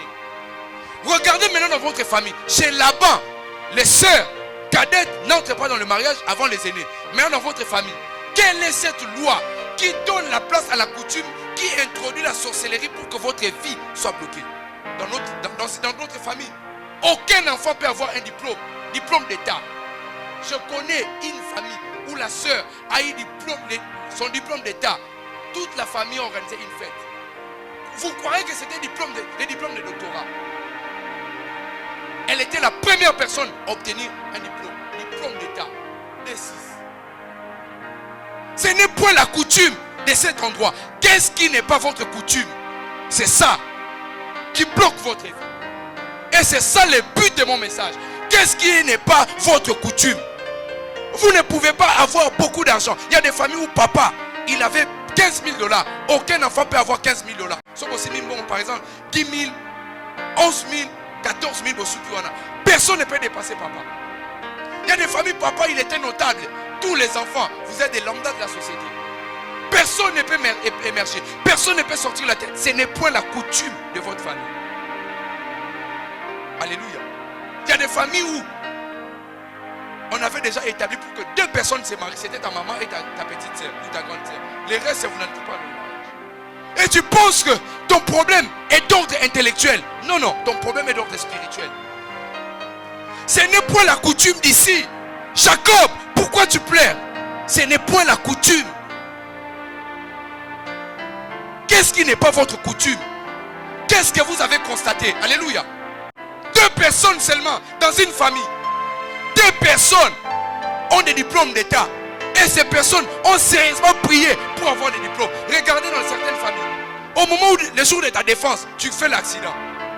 Regardez maintenant dans votre famille. Chez Laban, les sœurs cadettes n'entrent pas dans le mariage avant les aînés. Maintenant dans votre famille, quelle est cette loi qui donne la place à la coutume, qui introduit la sorcellerie pour que votre vie soit bloquée? Dans notre famille, aucun enfant peut avoir un diplôme d'État. Je connais une famille où la sœur a eu son diplôme d'État. Toute la famille a organisé une fête. Vous croyez que c'était des diplômes de doctorat? Elle était la première personne à obtenir un diplôme d'État. Ce n'est point la coutume de cet endroit. Qu'est-ce qui n'est pas votre coutume? C'est ça qui bloque votre vie. Et c'est ça le but de mon message. Qu'est-ce qui n'est pas votre coutume? Vous ne pouvez pas avoir beaucoup d'argent. Il y a des familles où papa, il avait 15 000 $. Aucun enfant peut avoir 15 000 $. Sauf aussi, par exemple, 10 000, 11 000, 14 000 $. Personne ne peut dépasser papa. Il y a des familles, papa, il était notable. Tous les enfants, vous êtes des lambdas de la société. Personne ne peut émerger. Personne ne peut sortir la tête. Ce n'est point la coutume de votre famille. Alléluia. Il y a des familles où on avait déjà établi pour que 2 personnes se marient. C'était ta maman et ta petite soeur ou ta grande soeur. Les restes, vous n'entrez pas dans le mariage. Et tu penses que ton problème est d'ordre intellectuel. Non, non, ton problème est d'ordre spirituel. Ce n'est point la coutume d'ici. Jacob, pourquoi tu pleures? Ce n'est point la coutume. Qu'est-ce qui n'est pas votre coutume? Qu'est-ce que vous avez constaté? Alléluia. 2 personnes seulement dans une famille. 2 personnes ont des diplômes d'État. Et ces personnes ont sérieusement prié pour avoir des diplômes. Regardez dans certaines familles. Au moment où le jour de ta défense, tu fais l'accident.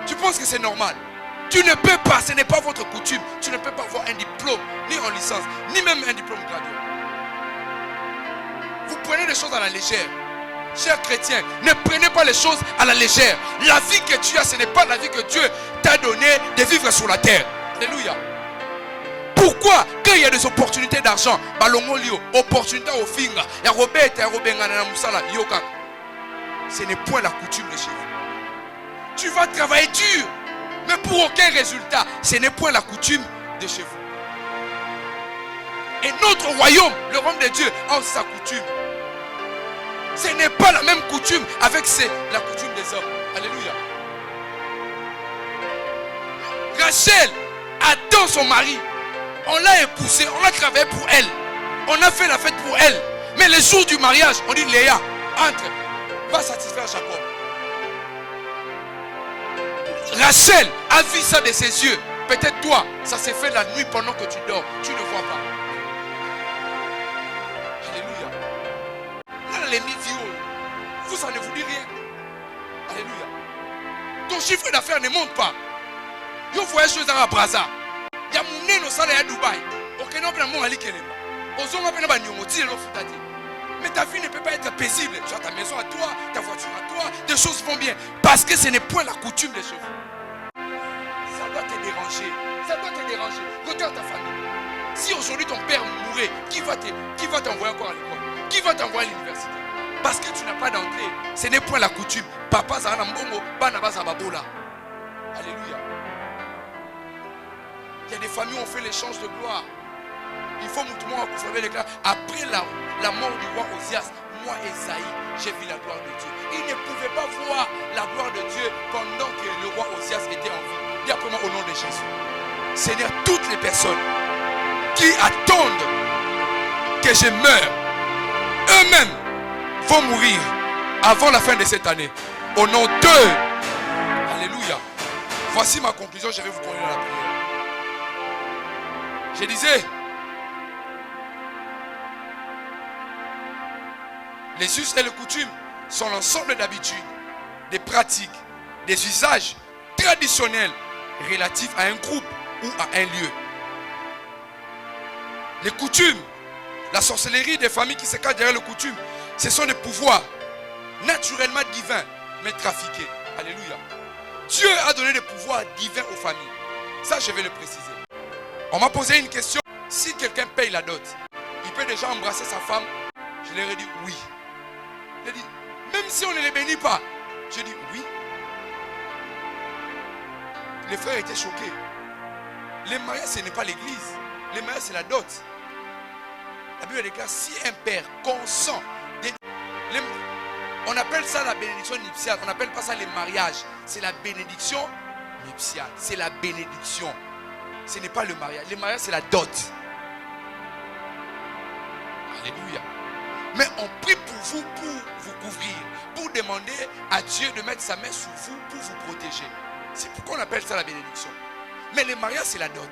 Tu penses que c'est normal. Tu ne peux pas, ce n'est pas votre coutume. Tu ne peux pas avoir un diplôme, ni en licence, ni même un diplôme gradué. Vous prenez les choses à la légère. Chers chrétiens, ne prenez pas les choses à la légère. La vie que tu as, ce n'est pas la vie que Dieu t'a donnée de vivre sur la terre. Alléluia. Pourquoi, quand il y a des opportunités d'argent, opportunités au finger, ce n'est point la coutume de chez vous. Tu vas travailler dur, mais pour aucun résultat. Ce n'est point la coutume de chez vous. Et notre royaume, le royaume de Dieu, a aussi sa coutume. Ce n'est pas la même coutume avec la coutume des hommes. Alléluia. Rachel attend son mari. On l'a épousée, on a travaillé pour elle. On a fait la fête pour elle. Mais le jour du mariage, on dit Léa, entre, va satisfaire Jacob. Rachel a vu ça de ses yeux. Peut-être toi, ça s'est fait la nuit pendant que tu dors. Tu ne vois pas. Alléluia. Là, les viol. Vous, ça ne vous dit rien. Alléluia. Ton chiffre d'affaires ne monte pas. Yo voyage dans la Braza. Il y a mon nez au salaire à Dubaï. Ok, non, pas mon ali kelema. Ozonga pena ba nyomoti le futati. Mais ta vie ne peut pas être paisible. Tu as ta maison à toi, ta voiture à toi, des choses vont bien. Parce que ce n'est point la coutume de chez vous. Ça doit te déranger. Ça doit te déranger. Regarde ta famille. Si aujourd'hui ton père mourait, qui va t'envoyer encore à l'école? Qui va t'envoyer à l'université? Parce que tu n'as pas d'entrée. Ce n'est point la coutume. Papa Zahana Mbongo, Banaba Zababola. Alléluia. Il y a des familles où on fait l'échange de gloire. Il faut mouvement à déclarer. Après la mort du roi Osias, moi Esaïe, j'ai vu la gloire de Dieu. Il ne pouvait pas voir la gloire de Dieu pendant que le roi Osias était en vie. Dis après moi au nom de Jésus. Seigneur, toutes les personnes qui attendent que je meure, eux-mêmes vont mourir avant la fin de cette année. Au nom d'eux. Alléluia. Voici ma conclusion, je vais vous conduire à la prière. Je disais, les us et les coutumes sont l'ensemble d'habitudes, des pratiques, des usages traditionnels relatifs à un groupe ou à un lieu. Les coutumes, la sorcellerie des familles qui se cachent derrière les coutumes, ce sont des pouvoirs naturellement divins, mais trafiqués. Alléluia. Dieu a donné des pouvoirs divins aux familles. Ça, je vais le préciser. On m'a posé une question. Si quelqu'un paye la dot, il peut déjà embrasser sa femme? Je leur ai dit oui. Il a dit, Même si on ne les bénit pas. Je dis oui. Les frères étaient choqués. Les mariages, ce n'est pas l'église. Les mariages, c'est la dot. La Bible déclare, si un père consent, on appelle ça la bénédiction nuptiale. On n'appelle pas ça les mariages. C'est la bénédiction nuptiale. C'est la bénédiction. Ce n'est pas le mariage. Le mariage, c'est la dot. Alléluia. Mais on prie pour vous couvrir, pour demander à Dieu de mettre sa main sur vous pour vous protéger. C'est pourquoi on appelle ça la bénédiction. Mais le mariage, c'est la dot.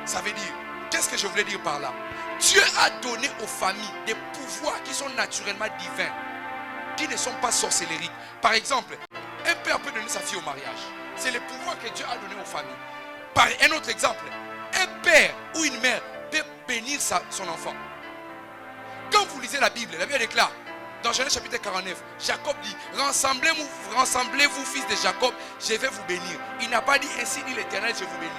Ça veut dire, qu'est-ce que je voulais dire par là? Dieu a donné aux familles des pouvoirs qui sont naturellement divins, qui ne sont pas sorcellériques. Par exemple, un père peut donner sa fille au mariage. C'est le pouvoir que Dieu a donné aux familles. Par un autre exemple, un père ou une mère peut bénir son enfant. Quand vous lisez la Bible déclare, dans Genèse chapitre 49, Jacob dit, rassemblez-vous fils de Jacob, je vais vous bénir. Il n'a pas dit, ainsi dit l'Éternel, je vous bénis.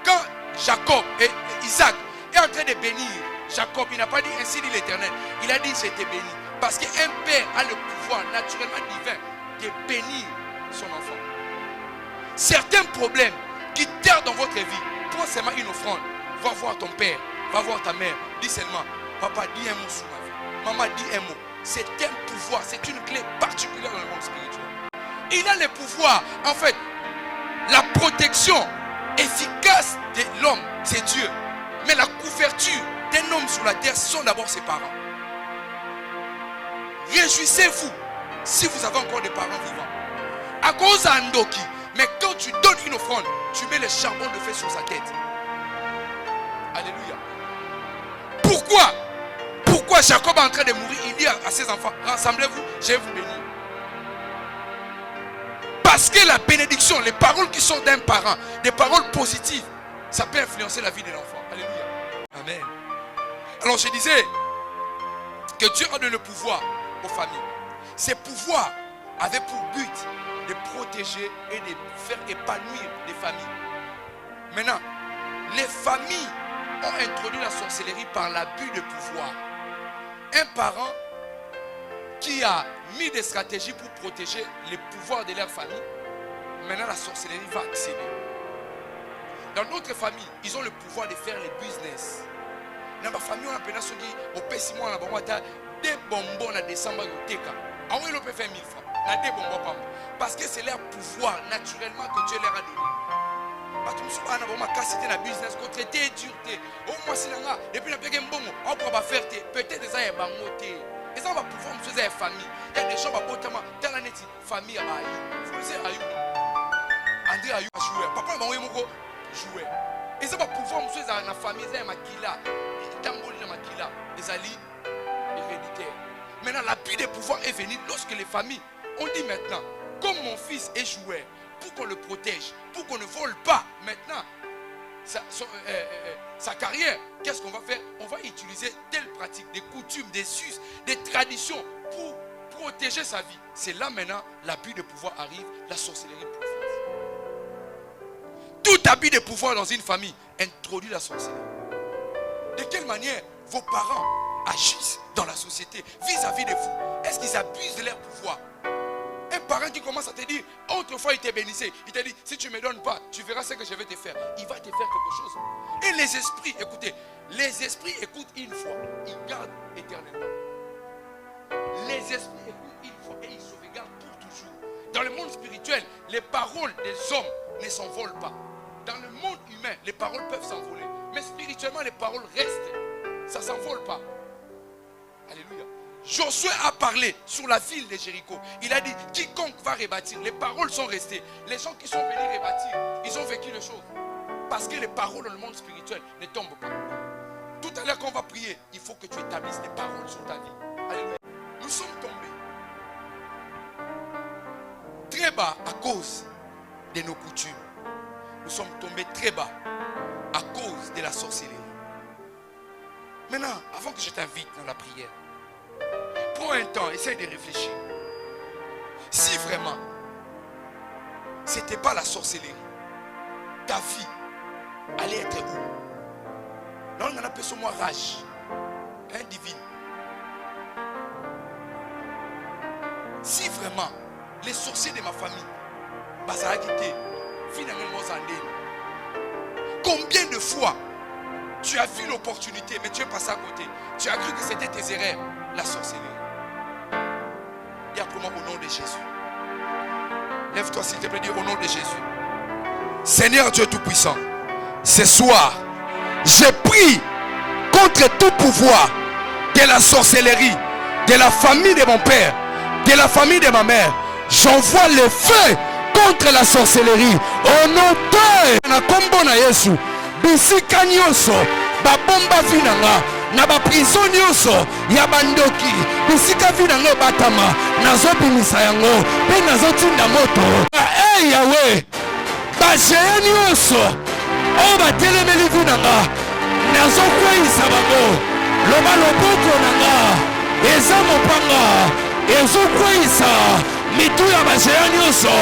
Quand Jacob et Isaac est en train de bénir Jacob, il n'a pas dit, ainsi dit l'Éternel. Il a dit, je t'ai béni. Parce qu'un père a le pouvoir naturellement divin de bénir son enfant. Certains problèmes qui tardent dans votre vie, prends seulement une offrande. Va voir ton père, va voir ta mère. Dis seulement, papa, dis un mot sur ma vie. Maman, dis un mot. C'est un pouvoir, c'est une clé particulière dans le monde spirituel. Il a le pouvoir, en fait, la protection efficace de l'homme, c'est Dieu. Mais la couverture d'un homme sur la terre, ce sont d'abord ses parents. Réjouissez-vous si vous avez encore des parents vivants. À cause d'Andoki, mais quand tu donnes une offrande, tu mets le charbon de feu sur sa tête. Alléluia. Pourquoi Jacob est en train de mourir? Il dit à ses enfants, rassemblez-vous, je vais vous bénir. Parce que la bénédiction, les paroles qui sont d'un parent, des paroles positives, ça peut influencer la vie de l'enfant. Alléluia. Amen. Alors je disais que Dieu a donné le pouvoir aux familles. Ces pouvoirs avaient pour but de protéger et de faire épanouir les familles. Maintenant, les familles ont introduit la sorcellerie par l'abus de pouvoir. Un parent qui a mis des stratégies pour protéger les pouvoirs de leur famille, maintenant la sorcellerie va accéder. Dans d'autres familles, ils ont le pouvoir de faire les business. Dans ma famille, on a appelé ceux qui ont payé 6 mois, on a des bonbons à décembre, ah oui, on peut faire 1000 francs. Des bonbons, parce que c'est leur pouvoir naturellement que Dieu leur a donné. Business traité dureté au moins si et puis la on peut faire peut-être ça est bangoté et ça va pouvoir me faire famille. Il y a des gens qui dans la famille à vous savez André a joué papa m'a joué et ça va pouvoir me faire dans la famille ça makila tamboli na makila des alliés héréditaires. Maintenant l'appui des pouvoirs est venu lorsque les familles ont dit maintenant comme mon fils est joueur, pour qu'on le protège, pour qu'on ne vole pas maintenant sa carrière, qu'est-ce qu'on va faire? On va utiliser telle pratique, des coutumes, des us, des traditions pour protéger sa vie. C'est là maintenant l'abus de pouvoir arrive, la sorcellerie profite. Tout abus de pouvoir dans une famille introduit la sorcellerie. De quelle manière vos parents agissent dans la société vis-à-vis de vous? Est-ce qu'ils abusent de leur pouvoir? Un parent qui commence à te dire, autrefois il te bénissait, il te dit, si tu ne me donnes pas, tu verras ce que je vais te faire. Il va te faire quelque chose. Et les esprits, écoutez, les esprits écoutent une fois, ils gardent éternellement. Les esprits écoutent une fois et ils sauvegardent pour toujours. Dans le monde spirituel, les paroles des hommes ne s'envolent pas. Dans le monde humain, les paroles peuvent s'envoler. Mais spirituellement, les paroles restent. Ça ne s'envole pas. Alléluia. Josué a parlé sur la ville de Jéricho. Il a dit, quiconque va rebâtir, les paroles sont restées. Les gens qui sont venus rebâtir, ils ont vécu les choses. Parce que les paroles dans le monde spirituel ne tombent pas. Tout à l'heure qu'on va prier, il faut que tu établisses des paroles sur ta vie. Alléluia. Nous sommes tombés très bas à cause de nos coutumes. Nous sommes tombés très bas à cause de la sorcellerie. Maintenant, avant que je t'invite dans la prière, prends un temps, essaye de réfléchir. Si vraiment ce n'était pas la sorcellerie, ta vie allait être où? Là, on a appelé ce mot rage, un divine. si vraiment les sorciers de ma famille, combien de fois tu as vu l'opportunité, mais tu es passé à côté. Tu as cru que c'était tes erreurs, la sorcellerie. Et après moi, au nom de Jésus. Lève-toi s'il te plaît, dis au nom de Jésus. Seigneur Dieu Tout-Puissant, ce soir, j'ai pris contre tout pouvoir de la sorcellerie, de la famille de mon père, de la famille de ma mère. J'envoie le feu contre la sorcellerie. Au nom de na kombo na Yesu, bisika nyonso babomba vinanga na ba prison nyonso ya bandoki, bisika vinanga batama nazobimisa yango pe nazotinda moto. Hey Yahweh, bajeye nyonso o batelemeli vinanga nazokweyisa bango. Loba loboko nanga eza mopanga ezokweyisa mitu ya bajeye nyonso.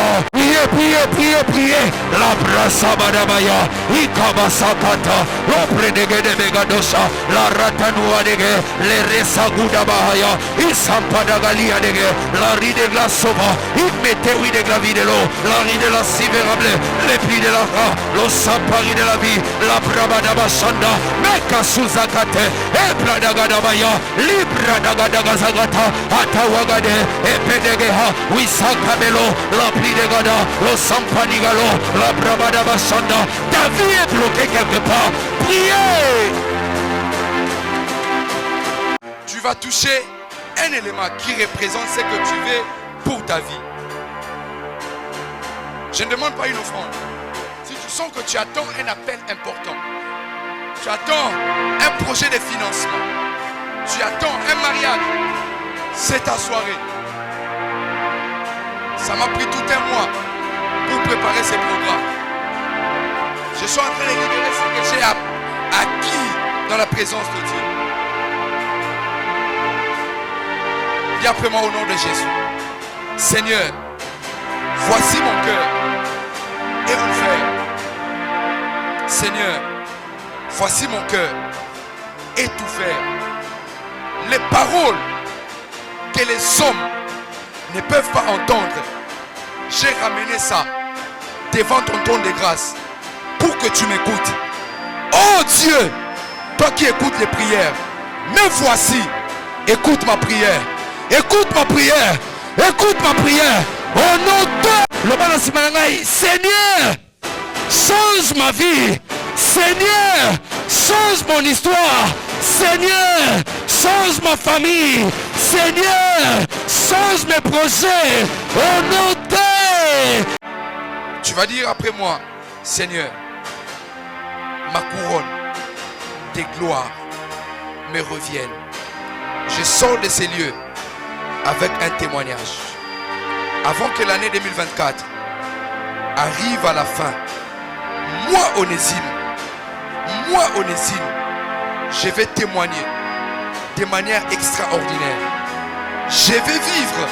Priez. La brasa badabaya, ikabasakata, lopredege de begadosa, la ratanua dege, le resaguda bahaya, isampadagalia dege, la ride de la sova, immetewi de la vie de l'eau, la ride de la siverable, les plis de la ra, lo sampari de la vie, la brabadabasanda, meka suzakate, e bradagadabaya, libra dagadagazagata, atawagade, e pedegeha, wisakamelo, la pli de gada, lo sampanigalo, la bravada basanda. Ta vie est bloquée quelque part. Priez. Tu vas toucher un élément qui représente ce que tu veux pour ta vie. Je ne demande pas une offrande. Si tu sens que tu attends un appel important, tu attends un projet de financement, tu attends un mariage, c'est ta soirée. Ça m'a pris tout un mois pour préparer ces programmes. Je suis en train de libérer ce que j'ai acquis dans la présence de Dieu. Viens après moi au nom de Jésus. Seigneur, voici mon cœur et ouvert. Seigneur, voici mon cœur et ouvert. Les paroles que les hommes ne peuvent pas entendre, j'ai ramené ça devant ton trône de grâce pour que tu m'écoutes. Oh Dieu, toi qui écoutes les prières, me voici, écoute ma prière, écoute ma prière, écoute ma prière. Au nom de le Seigneur, change ma vie. Seigneur, change mon histoire. Seigneur, change ma famille. Seigneur, change mes projets. Au nom de... Tu vas dire après moi, Seigneur, ma couronne tes gloires me reviennent. Je sors de ces lieux avec un témoignage. Avant que l'année 2024 arrive à la fin, moi Onésime, je vais témoigner de manière extraordinaire. Je vais vivre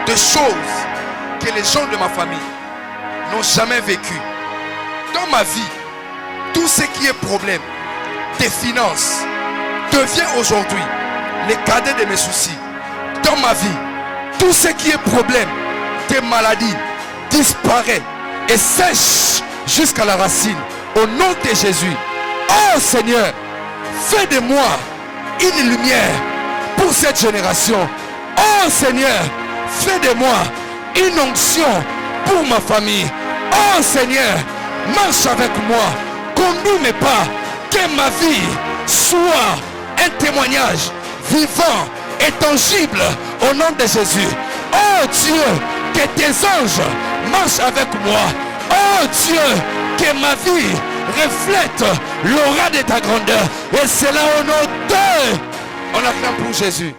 des choses que les gens de ma famille n'ont jamais vécues. Dans ma vie, tout ce qui est problème des finances devient aujourd'hui le cadet de mes soucis. Dans ma vie, tout ce qui est problème des maladies disparaît et sèche jusqu'à la racine. Au nom de Jésus. Oh Seigneur, fais de moi une lumière pour cette génération. Oh Seigneur, fais de moi une onction pour ma famille. Oh Seigneur, marche avec moi, conduis mes pas, que ma vie soit un témoignage vivant et tangible au nom de Jésus. Oh Dieu, que tes anges marchent avec moi. Oh Dieu, que ma vie reflète l'aura de ta grandeur. Et c'est là au nom de... On acclame pour Jésus.